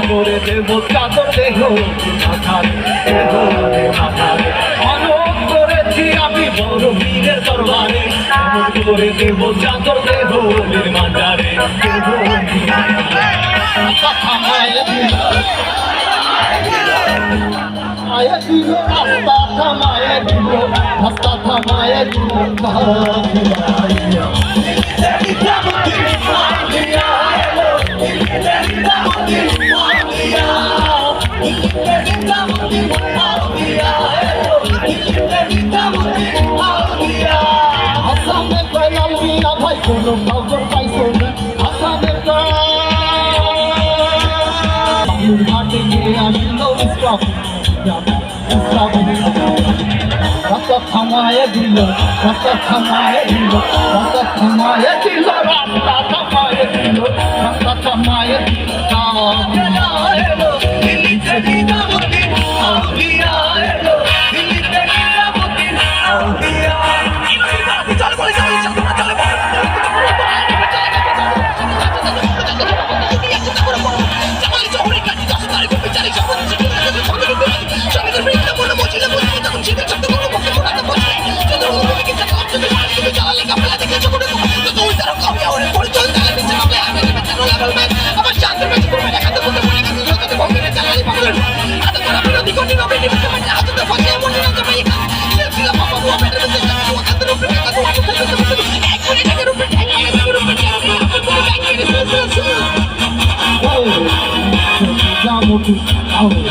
করে দেব চাদর দেহ মাথারে দেহ মাথারে অনক করেছি আমি বড় বীরের দরবারে অনক করে দেব চাদর দেহ মাথারে দেহ কথা মায়ে দিল মায়ে দিল রাস্তা থামায়ে দিল রাস্তা থামায়ে দিল আসামের দয়াল মিয়া ভাই কোনো খবর পাইছো না আসামের ঘাটে গিয়ে আসলো রাস্তা থামায়ে দিল রাস্তা থামায়ে দিল রাস্তা থামায়ে দিল রাস্তা থামায়ে দিল রাস্তা থামায়ে দিল Oh,